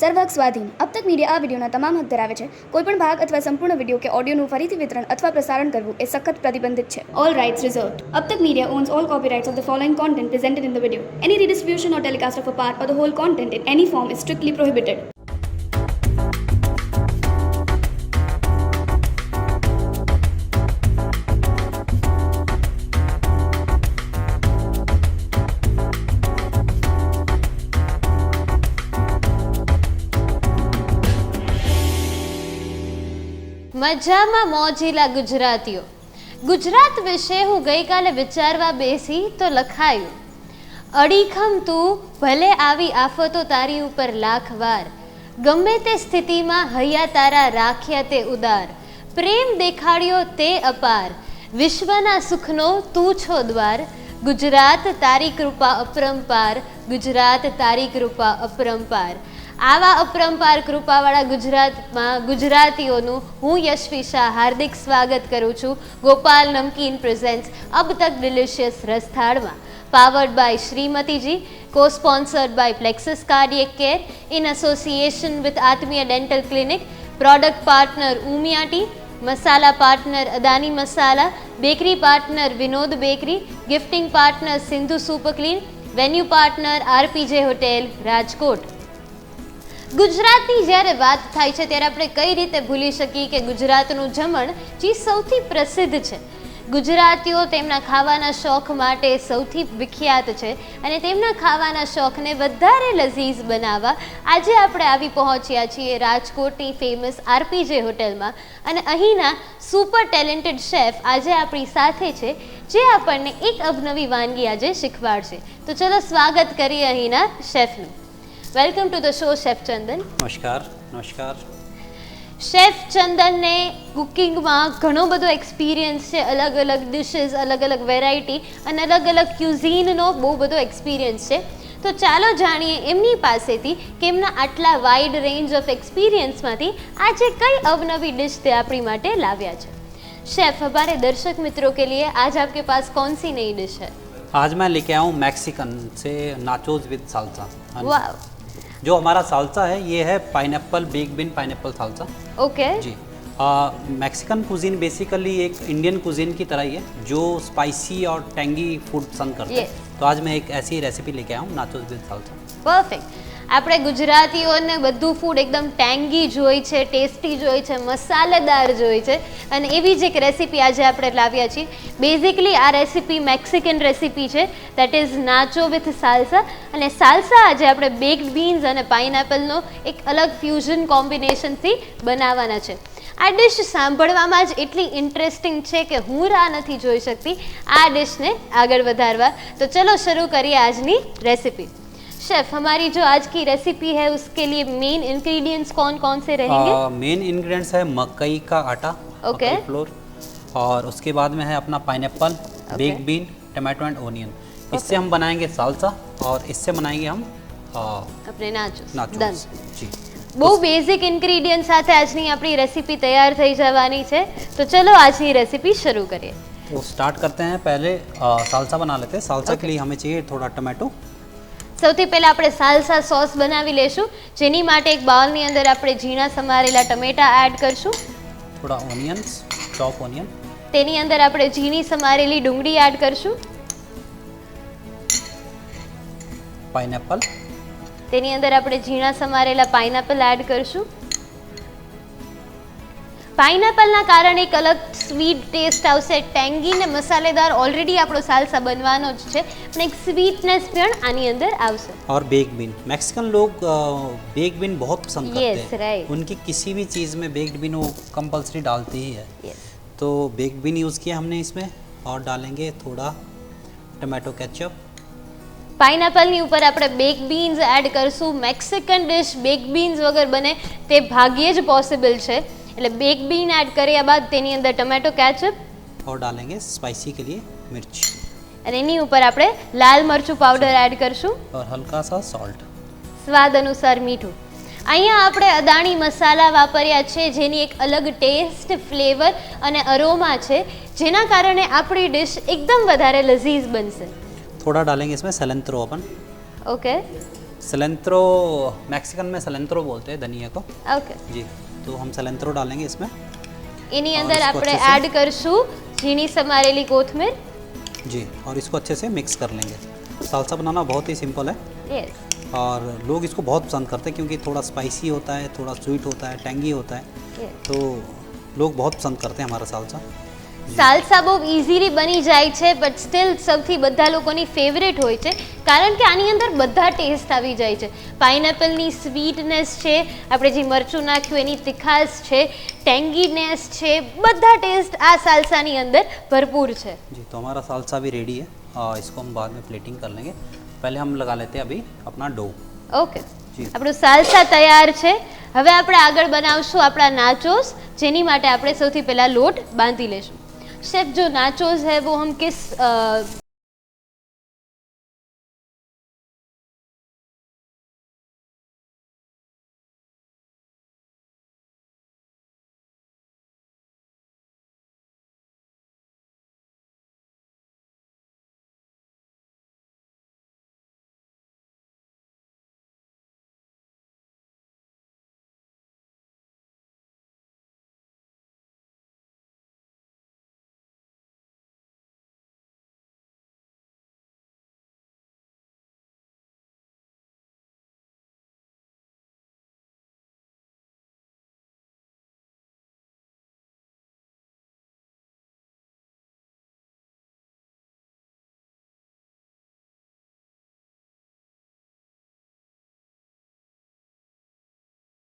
સર્વહક સ્વાધીન अब तक મીડિયા આ વિડીયોના તમામ હક ધરાવે છે. કોઈપણ ભાગ અથવા સંપૂર્ણ વિડીયો કે ઓડિયોનું ફરીથી વિતરણ અથવા પ્રસારણ કરવું એ સખત પ્રતિબંધિત છે. All rights reserved. अब तक media owns all copyrights of the following content presented in the video. Any redistribution or telecast of a part or the whole content in any form is strictly prohibited. મજામાં મોજીલા ગુજરાતીઓ. ગુજરાત વિશે હું ગઈકાલે વિચારવા બેસી તો લખાયું, અડીખમ તું ભલે આવી આફતો તારી ઉપર લાખ વાર, ગમે તે સ્થિતિમાં હૈયા તારા રાખ્યા તે ઉદાર, પ્રેમ દેખાડ્યો તે અપાર, વિશ્વના સુખનો તું છો દ્વાર, ગુજરાત તારી કૃપા અપરંપાર, ગુજરાત તારી કૃપા અપરંપાર. આવા અપરંપાર કૃપાવાળા ગુજરાતમાં ગુજરાતીઓનું હું યશવી શાહ હાર્દિક સ્વાગત કરું છું ગોપાલ નમકીન પ્રેઝેન્ટ્સ અબ તક ડિલિશિયસ રસથાળમાં. Powered by Shrimatiji, co sponsored by Plexus cardiac care, in association with Atmiya dental clinic, product partner Umiya tea, masala partner Adani masala, bakery partner Vinod bakery, gifting partner Sindhu super clean, venue partner RPJ hotel Rajkot. ગુજરાતની જ્યારે વાત થાય છે ત્યારે આપણે કઈ રીતે ભૂલી શકીએ કે ગુજરાતનું જમણ જે સૌથી પ્રસિદ્ધ છે. ગુજરાતીઓ તેમના ખાવાના શોખ માટે સૌથી વિખ્યાત છે અને તેમના ખાવાના શોખને વધારે લઝીઝ બનાવવા આજે આપણે આવી પહોંચ્યા છીએ રાજકોટની ફેમસ આરપીજે હોટલમાં અને અહીંના સુપર ટેલેન્ટેડ શેફ આજે આપણી સાથે છે જે આપણને એક અવનવી વાનગી આજે શીખવાડશે. તો ચલો સ્વાગત કરીએ અહીંના શેફનું. Welcome to the show chef Chandan. નમસ્કાર. નમસ્કાર. શેફ ચંદનને કુકિંગમાં ઘણો બધો એક્સપિરિયન્સ છે, અલગ અલગ ડિશિસ, અલગ અલગ વેરાયટી અને અલગ અલગ ક્યુઝીનનો બહુ બધો એક્સપિરિયન્સ છે. તો ચાલો જાણીએ એમની પાસેથી કે એમના આટલા વાઇડ રેન્જ ઓફ એક્સપિરિયન્સમાંથી આજે કઈ અવનવી ડિશ તે આપણી માટે લાવ્યા છે. शेफ, हमारे दर्शक मित्रों के लिए आज आपके पास कौन सी नई डिश है? आज मैं लेके आया हूँ मैक्सिकन से नाचोस विद साल्सा. वाह. जो हमारा साल्सा है ये है pineapple bake bean pineapple salsa. Okay. जी. मैक्सिकन कुजीन बेसिकली एक इंडियन कुजीन की तरह ही है जो स्पाइसी और टेंगी फूड पसंद करते हैं. तो आज मैं एक ऐसी रेसिपी लेके आया हूँ नाचोस विद साल्सा. પરફેક્ટ. આપણે ગુજરાતીઓને બધું ફૂડ એકદમ ટેંગી જોઈ છે, ટેસ્ટી જોઈ છે, મસાલેદાર જોઈ છે અને એવી જ એક રેસીપી આજે આપણે લાવ્યા છીએ. બેઝિકલી આ રેસીપી મેક્સિકન રેસીપી છે, દેટ ઇઝ નાચો વિથ સાલ્સા. અને સાલ્સા આજે આપણે બેક્ડ બીન્સ અને પાઇનએપલનો એક અલગ ફ્યુઝન કોમ્બિનેશનથી બનાવવાના છે. આ ડિશ સાંભળવામાં જ એટલી ઇન્ટરેસ્ટિંગ છે કે હું રાહ નથી જોઈ શકતી આ ડિશને આગળ વધારવા. તો ચલો શરૂ કરીએ આજની રેસીપી. शेफ, हमारी जो आज की रेसिपी है उसके लिए मेन इंग्रेडिएंट्स कौन कौन से रहेंगे? मेन इंग्रेडिएंट्स है मकई का आटा, ओके, फ्लोर, और उसके बाद में है अपना pineapple, bake bean, tomato and onion. इससे हम बनाएंगे साल्सा और इससे बनाएंगे हम अपने नाचोस. नाचोस. जी. બહુ બેઝિક ઇન્ગ્રેડિયન્ટ સાથે આજની આપણી રેસીપી તૈયાર થઈ જવાની છે. તો ચલો આજની રેસીપી શરૂ કરીએ. तो स्टार्ट करते हैं. पहले साल्सा बना लेते हैं. साल्सा के लिए हमें चाहिए थोड़ा टमाटो. સૌથી પહેલાં આપણે સાલ્સા સોસ બનાવી લેશું, જેની માટે એક બાઉલની અંદર આપણે ઝીણા સમારેલા ટમેટા એડ કરશું. થોડા ઓનિયન્સ, ચોપ ઓનિયન. તેની અંદર આપણે ઝીણી સમારેલી ડુંગળી એડ કરશું. પાઇનએપલ. તેની અંદર આપણે ઝીણા સમારેલા પાઇનએપલ એડ કરશું. પાઇનએપલના કારણે એક અલગ સ્વીટ ટેસ્ટ આવશે, ટેંગી ને મસાલેદાર ઓલરેડી આપણો સાલ્સા બનવાનો જ છે પણ એક સ્વીટનેસ પણ આની અંદર આવશે. और बेक बीन, मैक्सिकन लोग बेक बीन बहुत पसंद करते Yes, हैं. right. उनकी किसी भी चीज़ में बेक्ड बीन वो कंपलसरी डालते ही है. Yes. तो बेक बीन यूज़ किया हमने इसमें और डालेंगे थोड़ा टमाटो केचप. પાઇનએપલની ઉપર આપણે બેક બીન્સ એડ કરશું. મેક્સિકન ડિશ બેક બીન્સ વગર બને તે ભાગ્યે જ પોસિબલ છે. એટલે બેક બીન એડ કર્યા બાદ તેની અંદર ટમેટો કેચઅપ और डालेंगे स्पाइसी के लिए मिर्च અને એની ઉપર આપણે લાલ મરચું પાવડર એડ કરશું. और हल्का सा सॉल्ट. સ્વાદ અનુસાર મીઠું. અહીંયા આપણે અદાણી મસાલા વાપર્યા છે જેની એક અલગ ટેસ્ટ, ફ્લેવર અને અરોમા છે જેના કારણે આપણી ડિશ એકદમ વધારે લઝીઝ બનશે. थोड़ा डालेंगे इसमें सिलेंट्रो अपन. ओके. सलेंट्रो मैक्सिकन में सलेंट्रो बोलते हैं धनिया को ઓકે, जी। तो हम सलेंट्रो डालेंगे इसमें એની और અંદર इसको આપણે अच्छे से- એડ કરશું ઝીણી સમારેલી કોથમીર. जी, और इसको अच्छे से मिक्स कर लेंगे। सालसा बनाना बहुत ही सिंपल है યસ, और लोग इसको बहुत पसंद करते हैं क्योंकि थोड़ा स्पाइसी होता है, थोड़ा स्वीट होता है, टैंगी होता है, યસ. तो लोग बहुत पसंद करते हैं हमारा सालसा। સાલસા બહુ ઇઝીલી બની જાય છે, બટ સ્ટીલ સૌથી બધા લોકોની ફેવરેટ હોય છે કારણ કે આની અંદર બધા ટેસ્ટ આવી જાય છે. પાઇનેપલની સ્વીટનેસ છે, આપણે જે મરચું નાખ્યું એની તીખાશ છે, ટેંગીનેસ છે, બધા ટેસ્ટ આ સાલસાની અંદર ભરપૂર છે. जी, तो हमारा सालसा भी रेडी है और इसको हम बाद में प्लेटिंग कर लेंगे। पहले हम लगा लेते हैं अभी अपना डो। ઓકે, જી. આપણું સાલસા તૈયાર છે. હવે આપણે આગળ બનાવશું આપણા નાચોસ, જેની માટે આપણે સૌથી પહેલાં લોટ બાંધી લેશું. शेफ, जो नाचोस है वो हम किस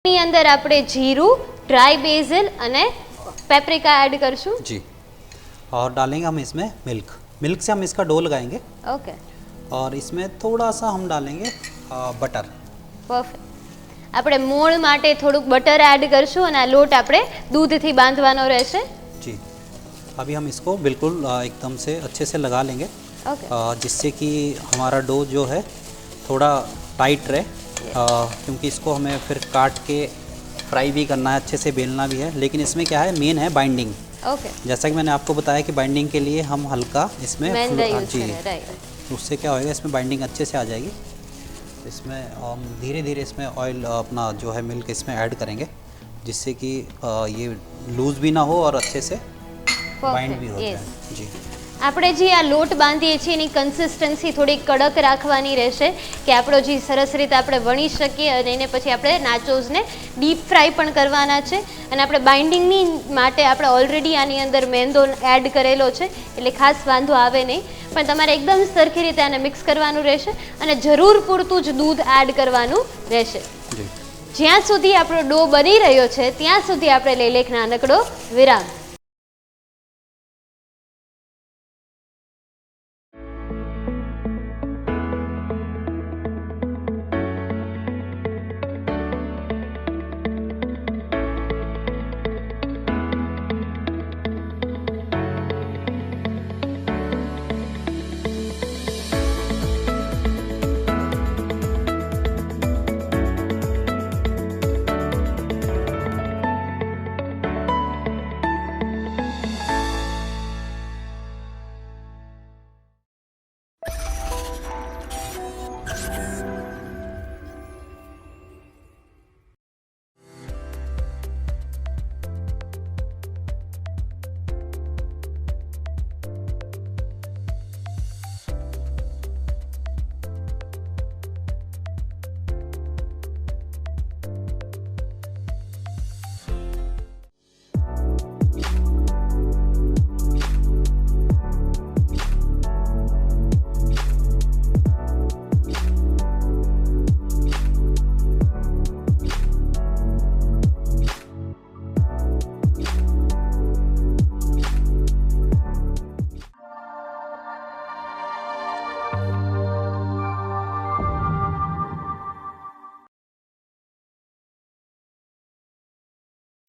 ની અંદર આપણે જીરું, ડ્રાય બેઝિલ અને પેપ્રિકા એડ કરશું. जी, और डालेंगे हम इसमें मिल्क। मिल्क से हम इसका डो लगाएंगे ઓકે, और इसमें थोड़ा सा हम डालेंगे बटर। પરફેક્ટ. આપણે મોણ માટે થોડુંક બટર એડ કરશું અને આ લોટ આપણે દૂધથી બાંધવાનો રહેશે. जी, अभी हम इसको बिल्कुल एकदम से अच्छे से लगा लेंगे ઓકે, जिससे कि हमारा डो जो है थोड़ा टाइट रहे, क्योंकि इसको हमें फिर काट के फ्राई भी करना है, अच्छे से बेलना भी है। लेकिन इसमें क्या है, मेन है बाइंडिंग। ઓકે. जैसा कि मैंने आपको बताया कि बाइंडिंग के लिए हम हल्का इसमें मैदा यूज जी, करें, राइट. उससे क्या होएगा, इसमें बाइंडिंग अच्छे से आ जाएगी। इसमें हम धीरे धीरे इसमें ऑयल अपना जो है मिल्क इसमें ऐड करेंगे, जिससे कि ये लूज़ भी ना हो और अच्छे से बाइंड भी हो yes. जाए। जी, આપણે જે આ લોટ બાંધીએ છીએ એની કન્સિસ્ટન્સી થોડી કડક રાખવાની રહેશે કે આપણો જે સરસ રીતે આપણે વણી શકીએ અને એને પછી આપણે નાચોસને ડીપ ફ્રાય પણ કરવાના છે. અને આપણે બાઇન્ડિંગની માટે આપણે ઓલરેડી આની અંદર મેંદો એડ કરેલો છે એટલે ખાસ વાંધો આવે નહીં, પણ તમારે એકદમ સરખી રીતે આને મિક્સ કરવાનું રહેશે અને જરૂર પૂરતું જ દૂધ એડ કરવાનું રહેશે. जी, જ્યાં સુધી આપણો ડો બની રહ્યો છે ત્યાં સુધી આપણે લઈ લેખ નાનકડો વિરામ.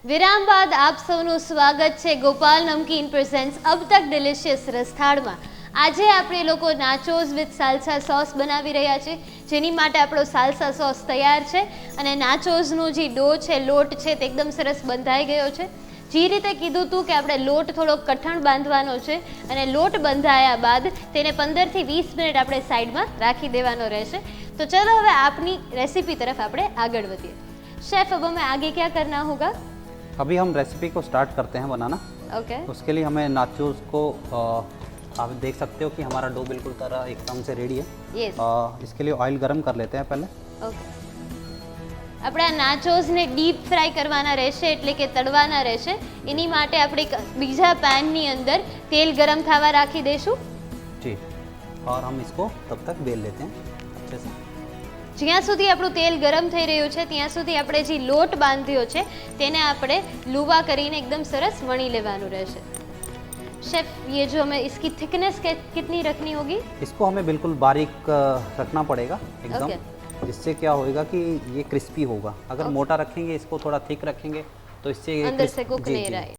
વિરામ બાદ આપ સૌનું સ્વાગત છે ગોપાલ નમકીન પ્રેઝન્ટ્સ અબ તક ડિલિશિયસ રસથાળમાં. આજે આપણે લોકો નાચોસ વિથ સાલસા સોસ બનાવી રહ્યા છે, જેની માટે આપણો સાલસા સોસ તૈયાર છે અને નાચોસનો જે ડો છે, લોટ છે, તે એકદમ સરસ બંધાઈ ગયો છે. જે રીતે કીધું હતું કે આપણે લોટ થોડો કઠણ બાંધવાનો છે અને લોટ બંધાયા બાદ તેને 15 થી 20 મિનિટ આપણે સાઈડમાં રાખી દેવાનો રહેશે. तो चलो હવે આપની રેसिपी तरफ આપણે આગળ વધીએ. शेफ अब हमें आगे क्या करना होगा? अभी हम रेसिपी को स्टार्ट करते हैं बनाना. ओके. उसके लिए हमें नाचोस को आप देख सकते हो कि हमारा डो बिल्कुल तरह एकदम से रेडी है. यस. इसके लिए ऑयल गरम कर लेते हैं पहले. ओके. આપણે આ નાચોસને ડીપ ફ્રાય કરવાના રહેશે, એટલે કે તળવાના રહેશે. એની માટે આપણે એક બીજા પેનની અંદર તેલ ગરમ થવા રાખી દઈશું. जी. और हम इसको तब तक बेल लेते हैं अच्छे से. જ્યાં સુધી આપણું તેલ ગરમ થઈ રહ્યું છે ત્યાં સુધી આપણે જે લોટ બાંધ્યો છે તેને આપણે લુવા કરીને एकदम સરસ વણી લેવાનું રહેશે. शेफ, ये जो हमें इसकी थिकनेस कितनी रखनी होगी? इसको हमें बिल्कुल बारीक रखना पड़ेगा एकदम. ओके. जिससे क्या होएगा कि ये क्रिस्पी होगा. अगर मोटा रखेंगे, इसको थोड़ा थिक रखेंगे तो इससे अंदर से कुक नहीं रहा.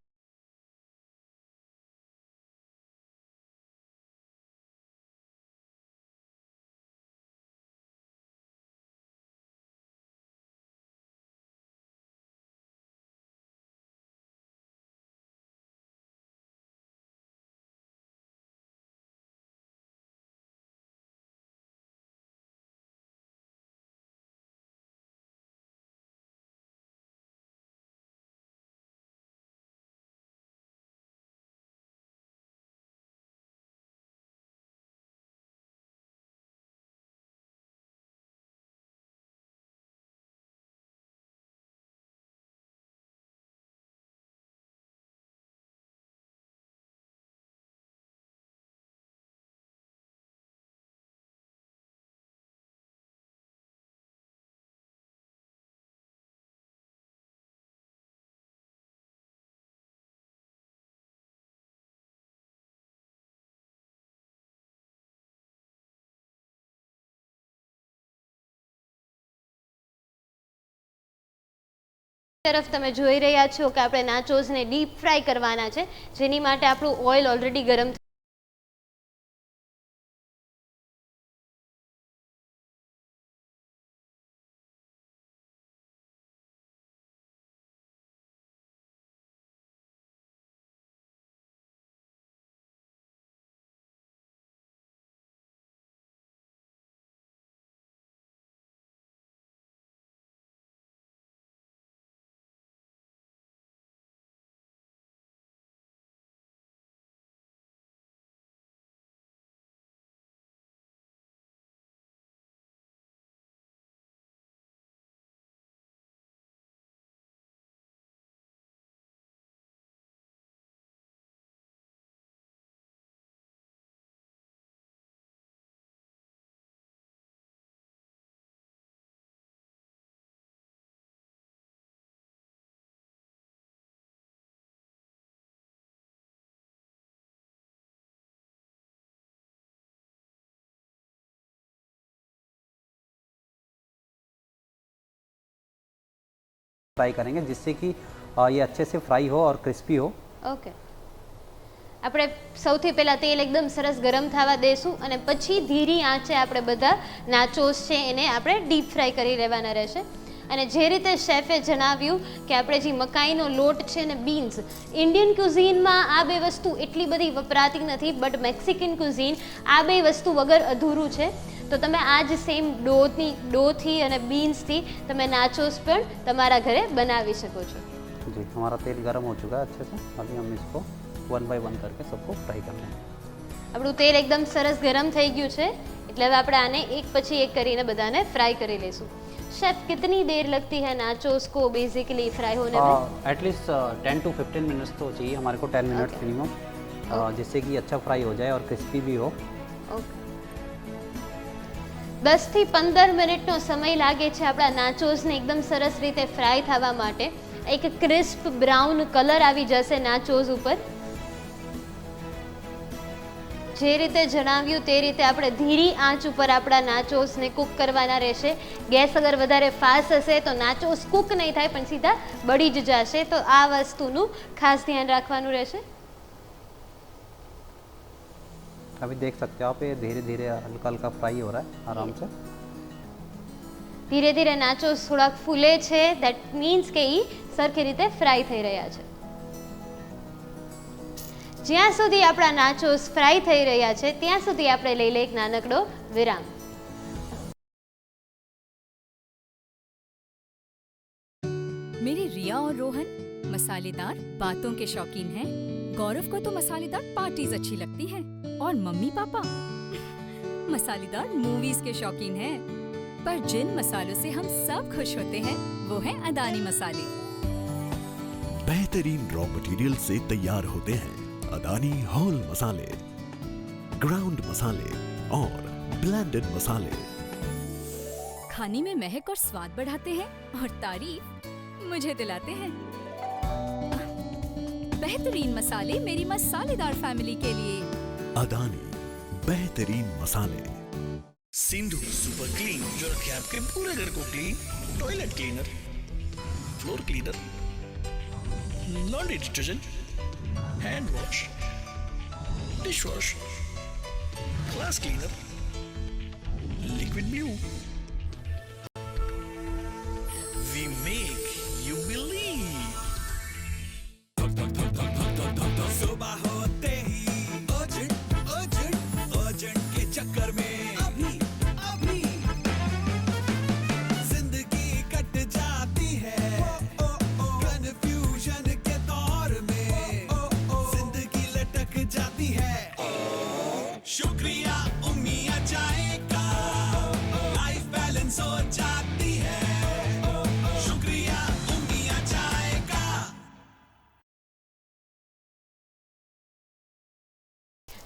તરફ તમે જોઈ રહ્યા છો કે આપણે નાચોસને ડીપ ફ્રાય કરવાના છે, જેની માટે આપણું ઓઇલ ઓલરેડી ગરમ फ्राई करेंगे जिससे कि ये अच्छे से फ्राई हो और क्रिस्पी हो. ઓકે. આપણે સૌથી પહેલાં તેલ એકદમ સરસ ગરમ થવા દઈશું અને પછી ધીરી આંચે આપણે બધા નાચોસ છે એને આપણે ડીપ ફ્રાય કરી લેવાના રહેશે. અને જે રીતે શેફે જણાવ્યું કે આપણે જે મકાઈનો લોટ છે ને બીન્સ, ઇન્ડિયન ક્યુઝીનમાં આ બે વસ્તુ એટલી બધી વપરાતી નથી, બટ મેક્સિકન ક્યુઝીન આ બે વસ્તુ વગર અધૂરું છે. તો તમે આ જ સેમ ડોથી અને બીન્સથી તમે નાચોસ પણ તમારા ઘરે બનાવી શકો છો. जी, हमारा तेल गर्म हो चुका है अच्छे से. अभी हम इसको 1 बाय 1 करके सबको फ्राई कर लेंगे. આપણું તેલ એકદમ સરસ ગરમ થઈ ગયું છે, એટલે હવે આપણે આને એક પછી એક કરીને બધાને ફ્રાય કરી લઈશું. शेफ, कितनी देर लगती है नाचोस को बेसिकली फ्राई होने में? एटलीस्ट 10 to 15 मिनट्स तो चाहिए हमारे को. 10 मिनट्स मिनिमम, जिससे कि अच्छा फ्राई हो जाए और क्रिस्पी भी हो. ઓકે. 10 થી 15 મિનિટનો સમય લાગે છે આપણા નાચોસને એકદમ સરસ રીતે ફ્રાય થવા માટે. એક ક્રિસ્પ બ્રાઉન કલર આવી જશે નાચોસ ઉપર. જે રીતે જણાવ્યું તે રીતે આપણે ધીરી આંચ ઉપર આપણા નાચોસને કૂક કરવાના રહેશે. ગેસ અગર વધારે ફાસ્ટ હશે તો નાચોસ કૂક નહીં થાય પણ સીધા બળી જ જશે. તો આ વસ્તુનું ખાસ ધ્યાન રાખવાનું રહેશે. अभी देख सकते हो आप, ये धीरे धीरे हल्का हल्का फ्राई हो रहा है आराम से. ધીરે ધીરે નાચોસ થોડાક ફૂલે છે, દેટ મીન્સ કે એ સરખી રીતે ફ્રાય થઈ રહ્યા છે. જ્યાં સુધી આપણા નાચોસ ફ્રાય થઈ રહ્યા છે ત્યાં સુધી આપણે લઈ લઈએ એક નાનકડો વિરામ. मेरे रिया और रोहन मसालेदार बातों के शौकीन हैं। गौरव को तो मसालेदार पार्टीज अच्छी लगती हैं और मम्मी पापा मसालेदार मूवीज के शौकीन हैं। पर जिन मसालों से हम सब खुश होते हैं वो हैं अदानी मसाले। बेहतरीन रॉ मटेरियल से तैयार होते हैं अदानी होल मसाले, ग्राउंड मसाले और ब्लेंडेड मसाले। खाने में महक और स्वाद बढ़ाते हैं और तारीफ मुझे दिलाते हैं। बेहतरीन मसाले मेरी मसालेदार फैमिली के लिए। अदानी बेहतरीन मसाले। सिंधु सुपर क्लीन जो रखे आपके पूरे घर को clean. Toilet cleaner, floor cleaner, laundry detergent, hand wash, dish wash, glass cleaner, liquid blue. We make you believe. सुबह होते ही अर्जेंट के चक्कर में अभी जिंदगी कट जाती है कन्फ्यूजन के दौर में जिंदगी लटक जाती है। शुक्रिया उम्मिया चाय का लाइफ बैलेंस हो जाती है। शुक्रिया उम्मिया चाय का।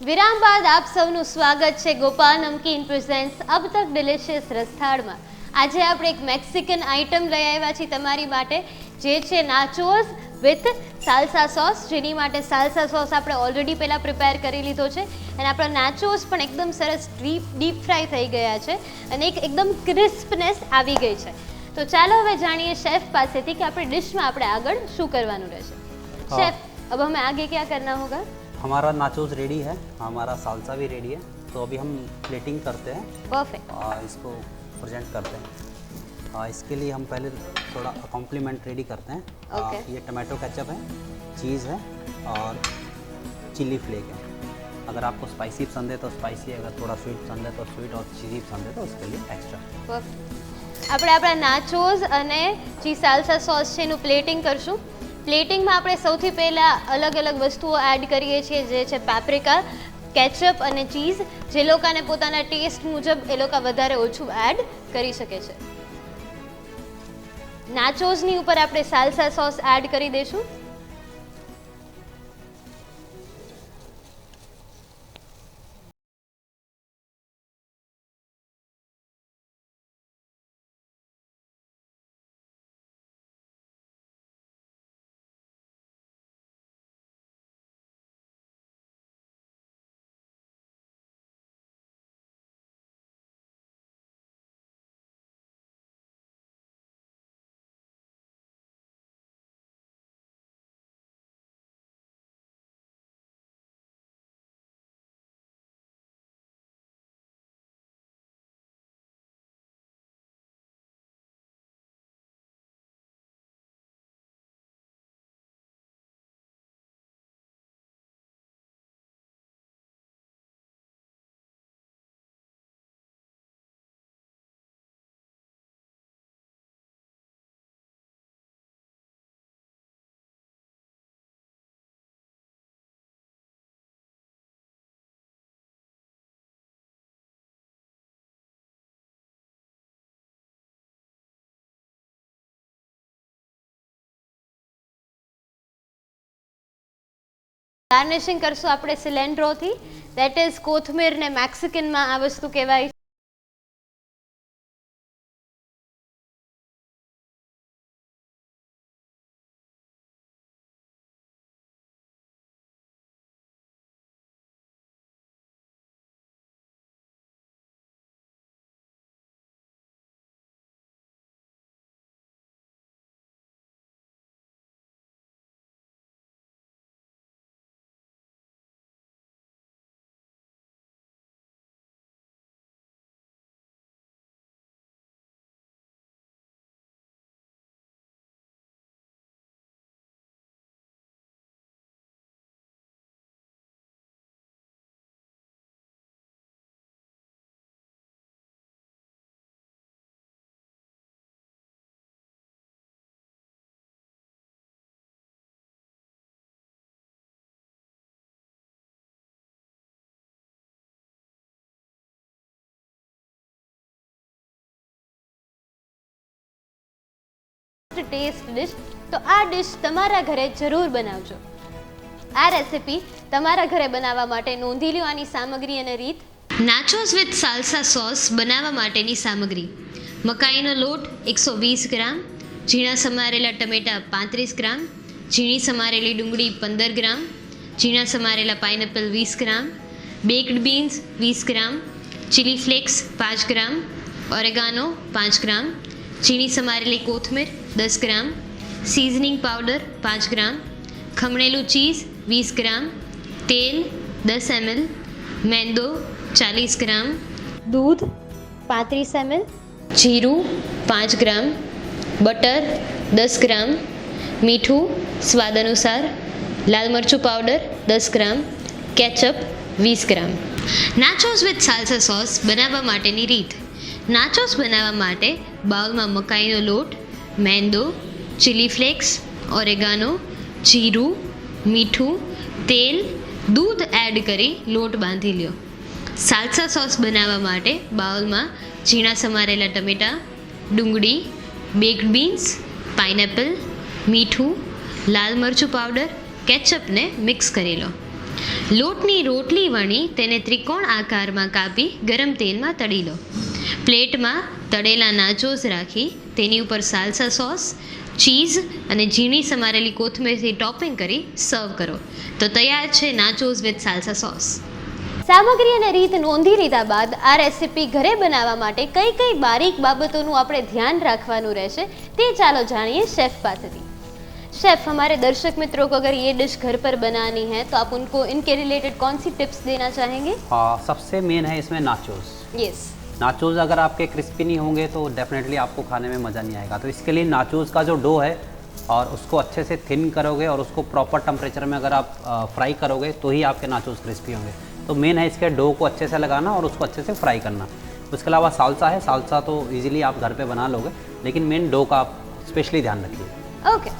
વિરામ બાદ આપ સૌનું સ્વાગત છે ગોપાલ નમકીન પ્રેઝન્ટ્સ અબ તક ડિલિશિયસ રસથાળમાં। આજે આપણે એક મેક્સિકન આઇટમ લઈ આવ્યા છીએ તમારી માટે, જે છે નાચોસ વિથ સાલ્સા સોસ, જેની માટે સાલ્સા સોસ આપણે ઓલરેડી પહેલાં પ્રિપેર કરી લીધો છે અને આપણા નાચોસ પણ એકદમ સરસ ડીપ ફ્રાય થઈ ગયા છે અને એકદમ ક્રિસ્પનેસ આવી ગઈ છે। તો ચાલો હવે જાણીએ શેફ પાસેથી કે આપણી ડિશમાં આપણે આગળ શું કરવાનું રહેશે। શેફ, अब हमें आगे क्या करना होगा? हमारा नाचोस रेडी है, हमारा सालसा भी रेडी है। तो अभी हम प्लेटिंग करते हैं परफेक्ट। और इसको प्रेजेंट करते हैं। इसके लिए हम पहले थोड़ा कॉम्प्लीमेंट रेडी करते हैं। ओके। ये टमाटो केचप है, चीज़ है और चिली फ्लेक है। अगर आपको स्पाइसी पसंद है तो स्पाइसी, अगर थोड़ा स्वीट पसंद है तो स्वीट, और चीज़ी पसंद है तो उसके लिए एक्स्ट्रा। परफेक्ट। આપણે આપણા નાચોસ અને જે સાલ્સા સોસ છે એનું પ્લેટિંગ કરશું। પ્લેટિંગમાં આપણે સૌથી પહેલાં અલગ અલગ વસ્તુઓ એડ કરીએ છીએ, જે છે પાપ્રિકા, કેચઅપ અને ચીઝ, જે લોકોને પોતાના ટેસ્ટ મુજબ એ લોકો વધારે ઓછું એડ કરી શકે છે। નાચોસની ઉપર આપણે સાલ્સા સોસ એડ કરી દઈશું। ગાર્નિશિંગ કરશું આપણે સિલેન્ડ્રોથી, દેટ ઇઝ કોથમીર ને મેક્સિકનમાં આ વસ્તુ કહેવાય છે। ટેસ્ટ ડિશ, તો આ ડિશ તમારા ઘરે જરૂર બનાવજો. આ રેસિપી તમારા ઘરે બનાવવા માટે નોંધી લો આની સામગ્રી અને રીત. નાચોસ વિથ સાલ્સા સોસ બનાવવા માટેની સામગ્રી: મકાઈનો લોટ 120 ગ્રામ, ઝીણા સમારેલા ટમેટા 35 ગ્રામ, ઝીણી સમારેલી ડુંગળી 15 ગ્રામ, ઝીણા સમારેલા પાઇનેપલ 20 ગ્રામ, બેક્ડ બીન્સ 20 ગ્રામ, ચીલી ફ્લેક્સ 5 ગ્રામ, ઓરેગાનો 5 ગ્રામ, ઝીણી સમારેલી કોથમીર 10 ગ્રામ, સીઝનિંગ પાવડર 5 ગ્રામ, ખમણેલું ચીઝ 20 ગ્રામ, તેલ 10 ml, મેંદો 40 ગ્રામ, દૂધ 35 ml, જીરું 5 ગ્રામ, બટર 10 ગ્રામ, મીઠું સ્વાદ અનુસાર, લાલ મરચું પાવડર 10 ગ્રામ, કેચઅપ 20 ગ્રામ. નાચોસ વિથ સાલ્સા સોસ બનાવવા માટેની રીત: નાચોસ બનાવવા માટે બાઉલમાં મકાઈનો લોટ, મેંદો, ચીલી ફ્લેક્સ, ઓરેગાનો, જીરું, મીઠું, તેલ, દૂધ એડ કરી લોટ બાંધી લ્યો. સાલ્સા સોસ બનાવવા માટે બાઉલમાં ઝીણા સમારેલા ટમેટાં, ડુંગળી, બેક્ડ બીન્સ, પાઇનેપલ, મીઠું, લાલ મરચું પાવડર, કેચઅપને મિક્સ કરી લો. લોટની રોટલી વણી તેને ત્રિકોણ આકારમાં કાપી ગરમ તેલમાં તળી લો. પ્લેટમાં તળેલા નાચોસ રાખી તેની ઉપર સાલ્સા સોસ, ચીઝ અને ઝીણી સમારેલી કોથમીરથી ટોપિંગ કરી સર્વ કરો. તો તૈયાર છે નાચોસ વિથ સાલ્સા સોસ. સામગ્રી અને રીત નોંધી લીધા બાદ આ રેસિપી ઘરે બનાવવા માટે કઈ કઈ બારીક બાબતોનું આપણે ધ્યાન રાખવાનું રહેશે તે ચાલો જાણીએ शेफ पासेથી. शेफ, हमारे दर्शक मित्रों को अगर ये डिश घर पर बनानी है तो आप उनको इनके रिलेटेड कौन सी टिप्स देना चाहेंगे? सबसे मेन है इसमें नाचोस. यस. नाचोस अगर आपके क्रिस्पी नहीं होंगे तो डेफिनेटली आपको खाने में मज़ा नहीं आएगा. तो इसके लिए नाचोस का जो डो है और उसको अच्छे से थिन करोगे और उसको प्रॉपर टेम्परेचर में अगर आप फ्राई करोगे तो ही आपके नाचोस क्रिस्पी होंगे. तो मेन है इसके डो को अच्छे से लगाना और उसको अच्छे से फ्राई करना. उसके अलावा साल्सा है, साल्सा तो इजीली आप घर पे बना लोगे, लेकिन मेन डो का आप स्पेशली ध्यान रखिए. Okay.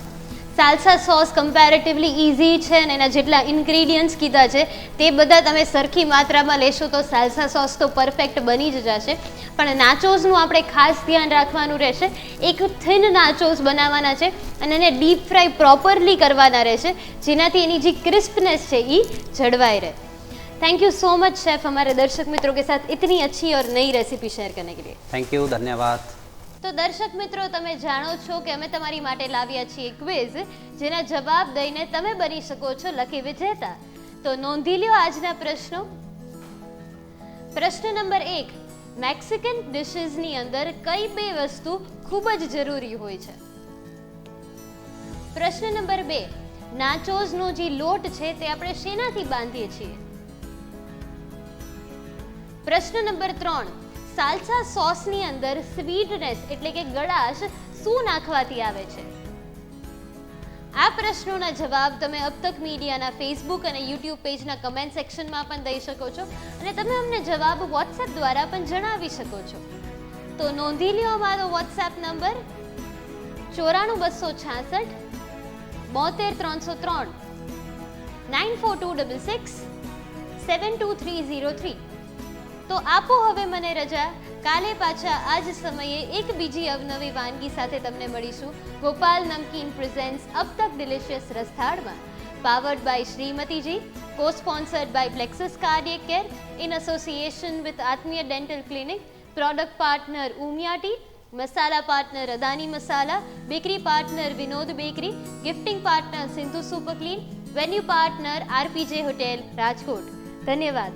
Salsa sauce comparatively easy છે અને એના જેટલા ઇન્ગ્રીડિયન્ટ્સ કીધા છે તે બધા તમે સરખી માત્રામાં લેશો તો સાલ્સા સોસ તો પરફેક્ટ બની જ જશે. પણ નાચોસનું આપણે ખાસ ધ્યાન રાખવાનું રહેશે. એક થિન નાચોસ બનાવવાના છે અને એને ડીપ ફ્રાય પ્રોપરલી કરવાના રહેશે, જેનાથી એની જે ક્રિસ્પનેસ છે એ જળવાઈ રહે. Thank you so much chef, हमारे दर्शक मित्रों के साथ इतनी अच्छी और नई रेसिपी शेयर करने के लिए. थैंक यू, धन्यवाद. તો દર્શક મિત્રો, તમે જાણો છો કે અમે તમારી માટે લાવ્યા છીએ ક્વિઝ, જેના જવાબ દઈને તમે બની શકો છો લકી વિજેતા. તો નોંધી લ્યો આજના પ્રશ્નો. પ્રશ્ન નંબર 1, મેક્સિકન ડિશિસની અંદર કઈ બે વસ્તુ ખૂબ જ જરૂરી હોય છે? પ્રશ્ન નંબર 2, નાચોસનો જે લોટ છે તે આપણે શેનાથી બાંધીએ છીએ? પ્રશ્ન નંબર 3, સાલ્સા સોસની અંદર સ્વીટનેસ એટલે કે ગળાશ શું નાખવાથી આવે છે? આ પ્રશ્નોના જવાબ તમે અબ તક મીડિયાના ફેસબુક અને યુટ્યુબ પેજના કમેન્ટ સેક્શનમાં પણ દઈ શકો છો અને તમે અમને જવાબ વોટ્સએપ દ્વારા પણ જણાવી શકો છો. તો નોંધી લ્યો અમારો વોટ્સએપ નંબર 94266 72303 9426 72303. તો આપો હવે મને રજા. કાલે પાછા આ જ સમયે એક બીજી અવનવી વાનગી સાથે તમને મળીશું. ગોપાલ નમકીન પ્રેઝેન્ટ્સ અબ તક ડિલિશિયસ રસથાળમાં, powered by Shrimatiji, co sponsored by Plexus cardiac care, in association with Atmiya dental clinic, product partner Umiya tea, masala partner Adani masala, bakery partner Vinod bakery, gifting partner Sindhu super clean, venue partner RPJ hotel Rajkot. ધન્યવાદ.